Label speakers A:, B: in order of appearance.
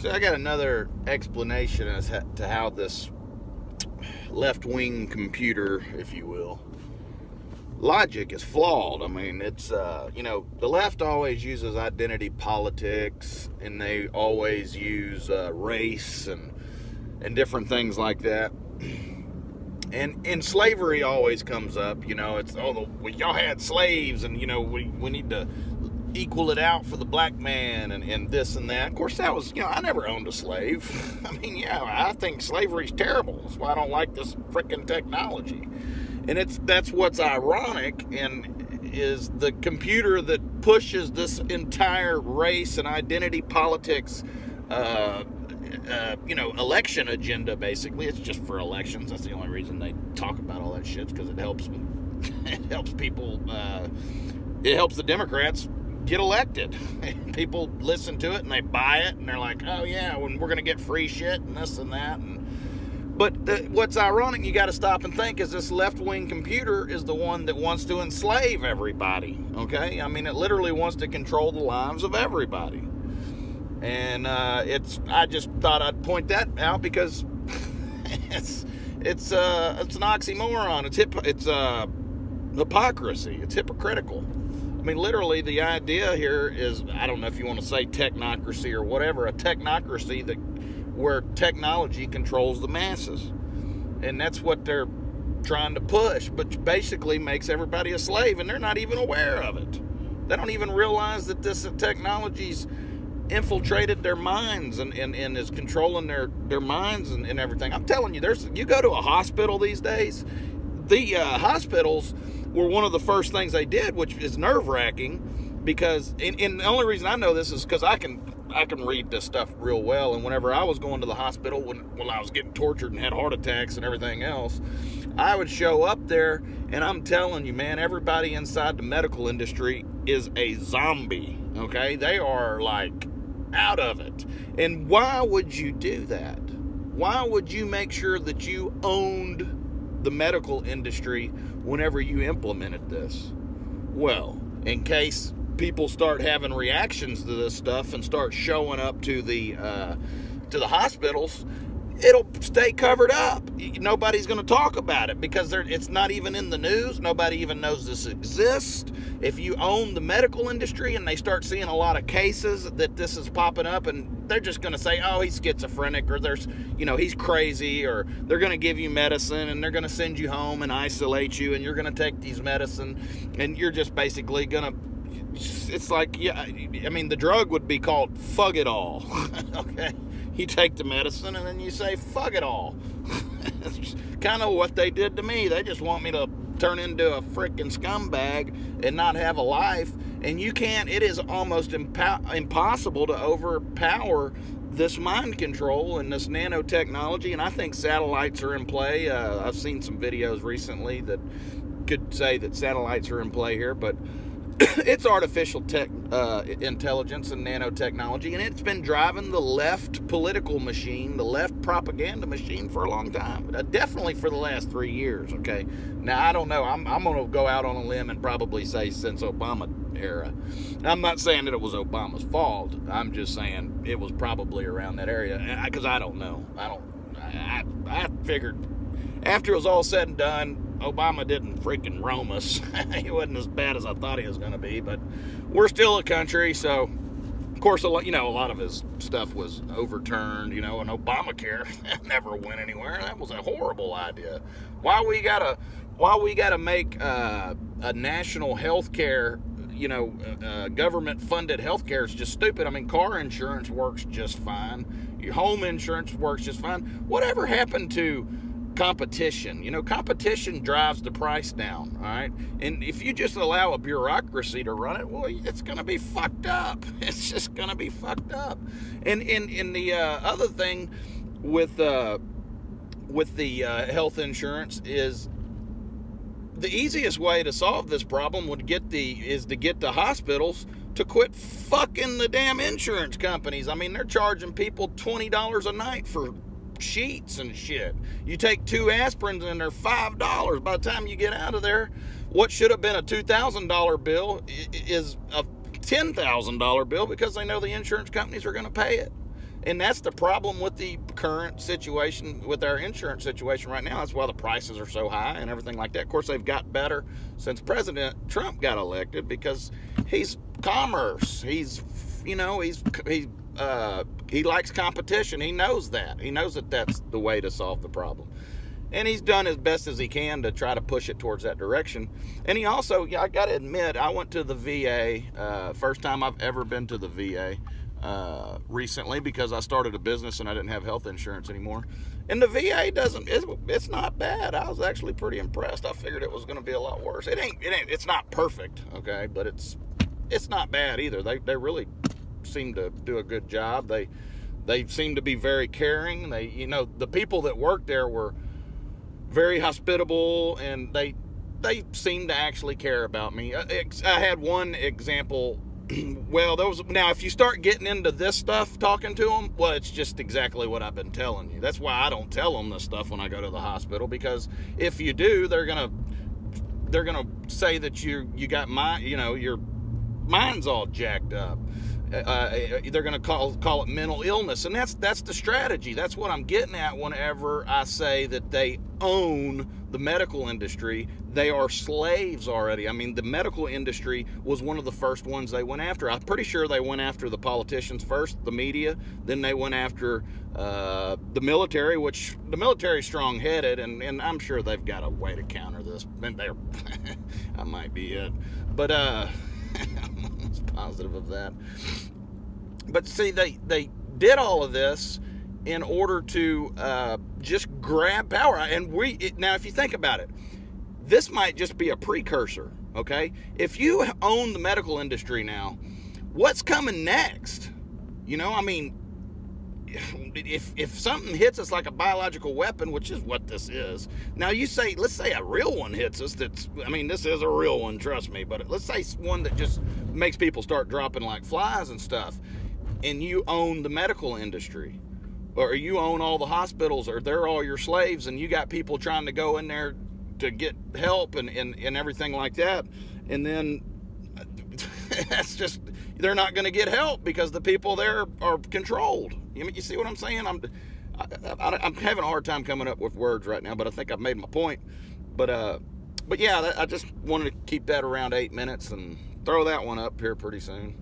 A: So I got another explanation as to how this left-wing computer, if you will, logic is flawed. I mean, it's, the left always uses identity politics, and they always use race and different things like that. And slavery always comes up, it's, y'all had slaves, and, we need to equal it out for the black man and this and that. Of course, that was, I never owned a slave. I mean, I think slavery's terrible. That's why I don't like this freaking technology. And that's what's ironic, and is the computer that pushes this entire race and identity politics, election agenda, basically. It's just for elections. That's the only reason they talk about all that shit, because it helps people, it helps the Democrats get elected. People listen to it and they buy it, and they're like, oh yeah, when we're gonna get free shit and this and that. But what's ironic, you got to stop and think, is this left-wing computer is the one that wants to enslave everybody. Okay, I mean, it literally wants to control the lives of everybody. And I just thought I'd point that out, because it's an oxymoron. It's hypocrisy. It's hypocritical. I mean, literally, the idea here is, I don't know if you want to say technocracy or whatever, a technocracy where technology controls the masses. And that's what they're trying to push, which basically makes everybody a slave, and they're not even aware of it. They don't even realize that this technology's infiltrated their minds and is controlling their minds and everything. I'm telling you, you go to a hospital these days, the hospitals were one of the first things they did, which is nerve-wracking, because, and the only reason I know this is because I can read this stuff real well, and whenever I was going to the hospital when I was getting tortured and had heart attacks and everything else, I would show up there, and I'm telling you, man, everybody inside the medical industry is a zombie, okay? They are, like, out of it. And why would you do that? Why would you make sure that you owned the medical industry whenever you implemented this? Well, in case people start having reactions to this stuff and start showing up to the hospitals, it'll stay covered up. Nobody's going to talk about it, because it's not even in the news. Nobody even knows this exists. If you own the medical industry and they start seeing a lot of cases that this is popping up, and they're just going to say, oh, he's schizophrenic, or he's crazy, or they're going to give you medicine and they're going to send you home and isolate you, and you're going to take these medicine, and you're just basically going to, it's like, the drug would be called Fug It All. Okay? You take the medicine and then you say, fuck it all. That's kind of what they did to me. They just want me to turn into a freaking scumbag and not have a life. And you can't, it is almost impossible to overpower this mind control and this nanotechnology. And I think satellites are in play. I've seen some videos recently that could say that satellites are in play here, but it's artificial intelligence and nanotechnology, and it's been driving the left political machine, the left propaganda machine, for a long time. Definitely for the last 3 years, okay? Now, I don't know. I'm going to go out on a limb and probably say since Obama era. I'm not saying that it was Obama's fault. I'm just saying it was probably around that area, because I don't know. I figured after it was all said and done, Obama didn't freaking roam us. He wasn't as bad as I thought he was going to be, but we're still a country, so, of course, a lot of his stuff was overturned, and Obamacare never went anywhere. That was a horrible idea. Why we gotta make a national health care, government-funded health care is just stupid. I mean, car insurance works just fine. Your home insurance works just fine. Whatever happened to competition? Competition drives the price down, all right? And if you just allow a bureaucracy to run it, well, it's going to be fucked up. It's just going to be fucked up. And the other thing with the health insurance is the easiest way to solve this problem is to get the hospitals to quit fucking the damn insurance companies. I mean, they're charging people $20 a night for sheets and shit. You take 2 aspirins and they're $5. By the time you get out of there, what should have been a $2,000 bill is a $10,000 bill, because they know the insurance companies are going to pay it. And that's the problem with the current situation, with our insurance situation right now. That's why the prices are so high and everything like that. Of course, they've got better since President Trump got elected, because he's commerce. He's, you know, he likes competition. He knows that. He knows that that's the way to solve the problem. And he's done as best as he can to try to push it towards that direction. And he also, I got to admit, I went to the VA, first time I've ever been to the VA recently, because I started a business and I didn't have health insurance anymore. And the VA it's not bad. I was actually pretty impressed. I figured it was going to be a lot worse. It's not perfect, okay, but it's not bad either. They really seem to do a good job. They seem to be very caring. The people that worked there were very hospitable, and they seem to actually care about me. I had one example. Well, now if you start getting into this stuff, talking to them, well, it's just exactly what I've been telling you. That's why I don't tell them this stuff when I go to the hospital, because if you do, they're gonna say that you got your mind's all jacked up. They're going to call it mental illness, and that's the strategy. That's what I'm getting at whenever I say that they own the medical industry. They are slaves already. I mean, the medical industry was one of the first ones they went after. I'm pretty sure they went after the politicians first, the media, then they went after the military, which the military is strong-headed, and I'm sure they've got a way to counter this. And I might be it, but I'm almost positive of that. But see, they did all of this in order to just grab power. And now, if you think about it, this might just be a precursor, okay? If you own the medical industry now, what's coming next? I mean, if something hits us like a biological weapon, which is what this is. Now, let's say a real one hits us. This is a real one, trust me. But let's say one that just makes people start dropping like flies and stuff, and you own the medical industry, or you own all the hospitals, or they're all your slaves, and you got people trying to go in there to get help and everything like that, and then that's just, they're not going to get help because the people there are controlled. You see what I'm saying? I'm having a hard time coming up with words right now, but I think I've made my point. But yeah, I just wanted to keep that around 8 minutes and throw that one up here pretty soon.